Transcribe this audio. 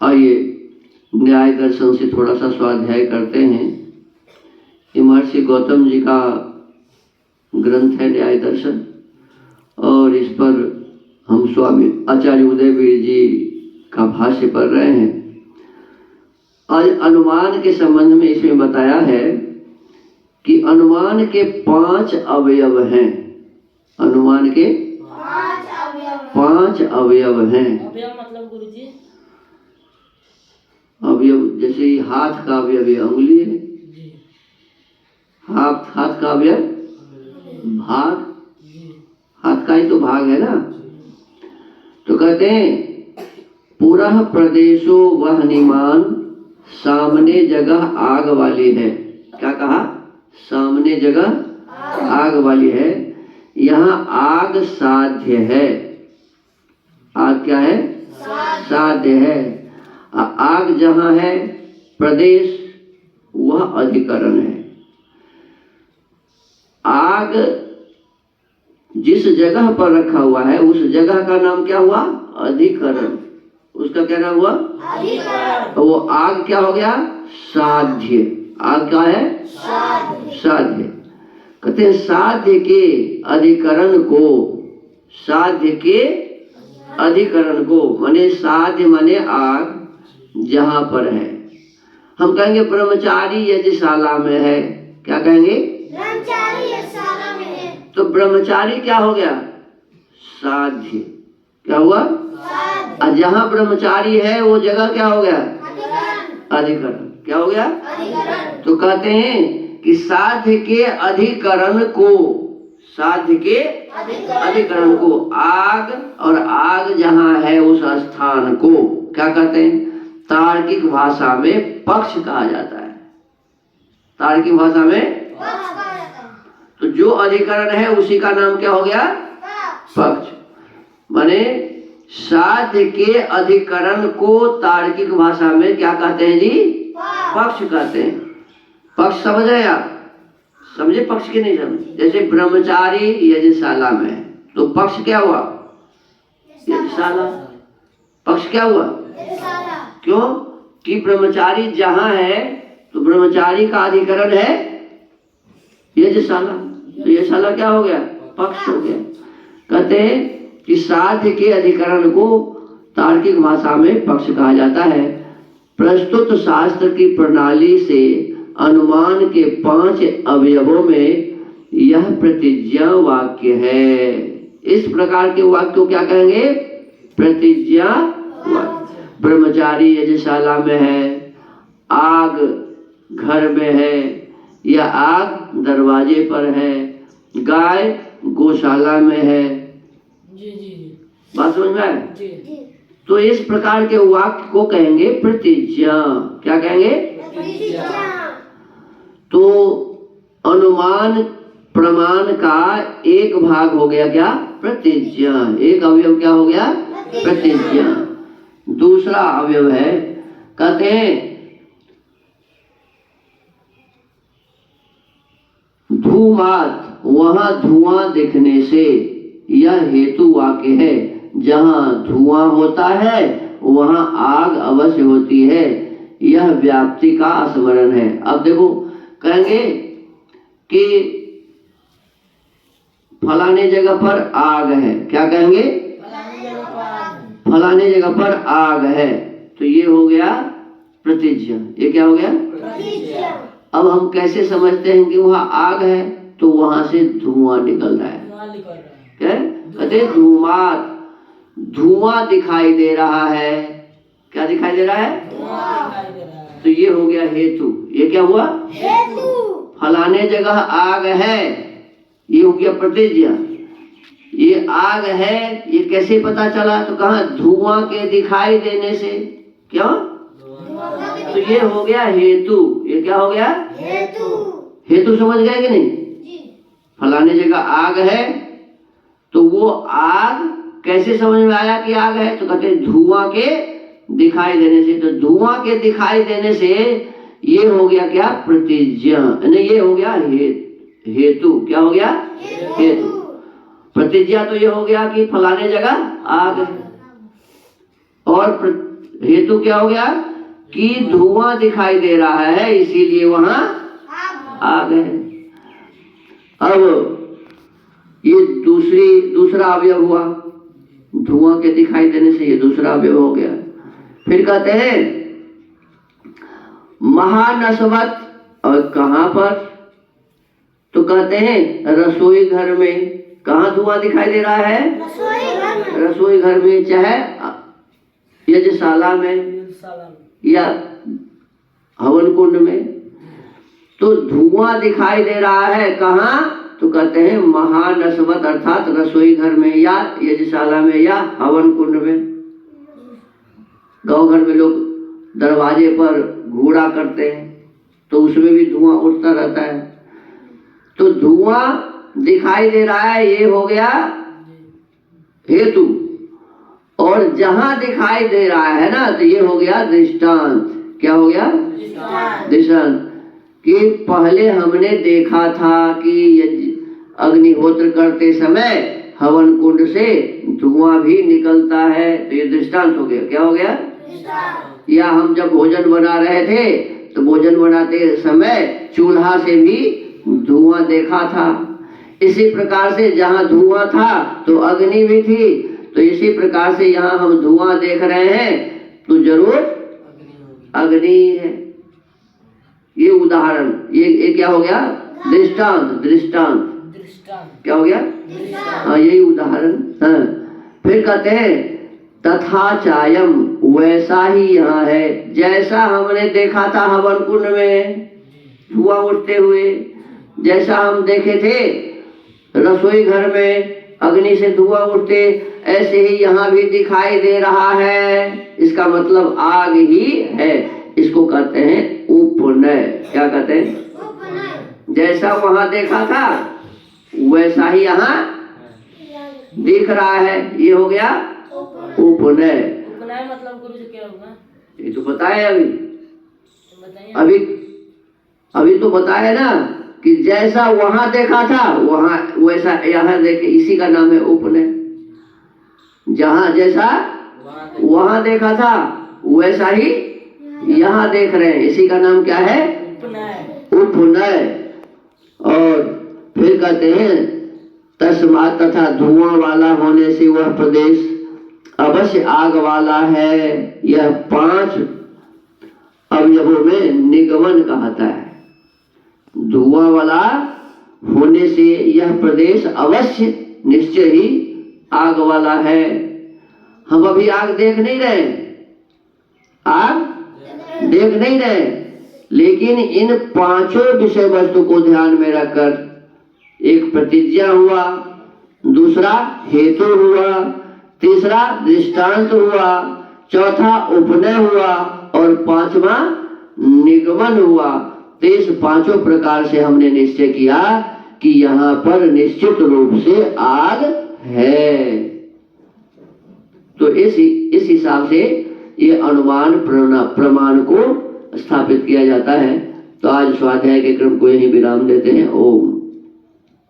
आइए न्याय दर्शन से थोड़ा सा स्वाध्याय करते हैं। महर्षि गौतम जी का ग्रंथ है न्याय दर्शन, और इस पर हम स्वामी आचार्य उदयवीर जी का भाष्य पढ़ रहे हैं। आज अनुमान के संबंध में इसमें बताया है कि अनुमान के 5 अवयव हैं। अनुमान के 5 अवयव हैं। अवयव मतलब गुरुजी? अवयव जैसे हाथ का अवयव अंगुली है, हाथ का अवयव भाग, हाथ का ही तो भाग है ना। तो कहते हैं पूरा प्रदेशो वह निमान सामने जगह आग वाली है। क्या कहा? सामने जगह आग वाली है। यहाँ आग साध्य है। आग क्या है? साध्य है। आग जहाँ है प्रदेश वह अधिकरण है। आग जिस जगह पर रखा हुआ है उस जगह का नाम क्या हुआ? अधिकरण। उसका क्या नाम हुआ? अधिकरण। वो आग क्या हो गया? साध्य। आग क्या है? साध्य। कहते हैं साध्य के अधिकरण को, साध्य के अधिकरण को माने साध्य माने आग जहां पर है। हम कहेंगे ब्रह्मचारी यज्ञशाला में है। क्या कहेंगे? ब्रह्मचारी यज्ञशाला में है। तो ब्रह्मचारी क्या हो गया? साध्य। क्या हुआ? साध्य। जहां ब्रह्मचारी है वो जगह क्या हो गया? अधिकरण। क्या हो गया? अधिकरण। तो कहते हैं कि साध्य के अधिकरण को, साध्य के अधिकरण को, आग और आग जहां है उस स्थान को क्या कहते हैं? तार्किक भाषा में पक्ष कहा जाता है। तार्किक भाषा में तो जो अधिकरण है उसी का नाम क्या हो गया? पक्ष। माने साध्य के अधिकरण को तार्किक भाषा में क्या कहते हैं जी? पक्ष कहते हैं। पक्ष समझ रहे आप? समझे पक्ष की नहीं समझे? जैसे ब्रह्मचारी यज्ञशाला में है तो पक्ष क्या हुआ? यज्ञशाला। पक्ष क्या हुआ? क्यों? कि ब्रह्मचारी जहां है तो ब्रह्मचारी का अधिकरण है यज्ञशाला। तो यज्ञशाला क्या हो गया? पक्ष हो गया। कहते हैं कि साध्य के अधिकरण को तार्किक भाषा में पक्ष कहा जाता है। प्रस्तुत शास्त्र की प्रणाली से अनुमान के 5 अवयवों में यह प्रतिज्ञा वाक्य है। इस प्रकार के वाक्य को क्या कहेंगे? प्रतिज्ञा वाक्य। ब्रह्मचारी यज्ञशाला में है, आग घर में है या आग दरवाजे पर है, गाय गौशाला में है। बात समझ में आए? तो इस प्रकार के वाक्य को कहेंगे प्रतिज्ञा। क्या कहेंगे? तो अनुमान प्रमाण का एक भाग हो गया क्या? प्रतिज्ञा। एक अवयव क्या हो गया? प्रतिज्ञा। दूसरा अवयव है, कहते हैं धूमात, वहां धुआं दिखने से, यह हेतु वाक्य है। जहां धुआं होता है वहां आग अवश्य होती है। यह व्याप्ति का स्मरण है। अब देखो कहेंगे कि फलाने जगह पर आग है। क्या कहेंगे? फलाने जगह पर आग है। तो ये हो गया प्रतिज्ञा। ये क्या हो गया? प्रतिज्ञा। अब हम कैसे समझते हैं कि वहाँ आग है? तो वहां से धुआं निकल रहा है। क्या कहते? धूमात, धुआं दिखाई दे रहा है। क्या दिखाई दे रहा है? तो ये हो गया हेतु। ये क्या हुआ? हेतु। फलाने जगह आग है, ये हो गया प्रतिज्ञा। ये आग है ये कैसे पता चला? तो कहा धुआं के दिखाई देने से। क्यों? तो ये हो गया हेतु। ये क्या हो गया? हेतु। हेतु समझ गए कि नहीं? फलाने जगह आग है तो वो आग कैसे समझ में आया कि आग है? तो कहते धुआं के दिखाई देने से। तो धुआं के दिखाई देने से ये हो गया क्या? प्रतिज्ञा। नहीं, ये हो गया हेतु। क्या हो गया? हेतु। प्रतिज्ञा तो ये हो गया कि फलाने जगह आग है, और हेतु क्या हो गया कि धुआं दिखाई दे रहा है, इसीलिए वहां आग है। अब ये दूसरा अवयव हुआ, धुआं के दिखाई देने से ये दूसरा अवयव हो गया। फिर कहते हैं महानस्वत, और कहां पर? तो कहते हैं रसोई घर में। कहां धुआं दिखाई दे रहा है? रसोई घर में, चाहे यज्ञशाला में या हवन कुंड में। तो धुआं दिखाई दे रहा है कहां? तो कहते हैं महानस्वत, अर्थात रसोई घर में या यज्ञशाला में या हवन कुंड में। गांव घर में लोग दरवाजे पर घूड़ा करते हैं तो उसमें भी धुआं उठता रहता है। तो धुआं दिखाई दे रहा है, ये हो गया हेतु। और जहां दिखाई दे रहा है ना, तो ये हो गया दृष्टांत। क्या हो गया? दृष्टांत। कि पहले हमने देखा था कि अग्निहोत्र करते समय हवन कुंड से धुआं भी निकलता है, तो ये दृष्टांत हो गया। क्या हो गया? या हम जब भोजन बना रहे थे तो भोजन बनाते समय चूल्हा से भी धुआं देखा था। इसी प्रकार से जहां धुआं था तो अग्नि भी थी, तो इसी प्रकार से यहाँ हम धुआं देख रहे हैं तो जरूर अग्नि है। ये उदाहरण, ये क्या हो गया? दृष्टांत। दृष्टांत क्या हो गया? हाँ, यही उदाहरण। हाँ, फिर कहते हैं तथा चायम, वैसा ही यहाँ है जैसा हमने देखा था हवन कुंड में धुआं उठते हुए, जैसा हम देखे थे रसोई घर में अग्नि से धुआं उठते, ऐसे ही यहाँ भी दिखाई दे रहा है। इसका मतलब आग ही है। इसको कहते हैं उपनय। क्या कहते हैं? जैसा वहां देखा था वैसा ही यहाँ दिख रहा है, ये हो गया उपनय। उपनय मतलब गुरु जी क्या होगा? ये तो बताए अभी तो बताया ना कि जैसा वहां देखा था वहां वैसा यहाँ देखे, इसी का नाम है उपनय। जहां जैसा वहां देखा था वैसा ही यहाँ देख रहे हैं, इसी का नाम क्या है? उपनय। और फिर कहते हैं तस्मात्, तथा धुआं वाला होने से वह प्रदेश अवश्य आग वाला है। यह 5 अवयवों में निगमन कहता है। धुआं वाला होने से यह प्रदेश अवश्य निश्चय ही आग वाला है। हम अभी आग देख नहीं रहे, आग देख नहीं रहे, लेकिन इन 5 विषय वस्तु को ध्यान में रखकर एक प्रतिज्ञा हुआ, दूसरा हेतु हुआ, तीसरा दृष्टांत हुआ, चौथा उपनय हुआ और 5वां निगमन हुआ। तो इस 5 प्रकार से हमने निश्चय किया कि यहाँ पर निश्चित रूप से आग है। तो इस हिसाब से ये अनुमान प्रमाण को स्थापित किया जाता है। तो आज स्वाध्याय के क्रम को यही विराम देते हैं। ओम।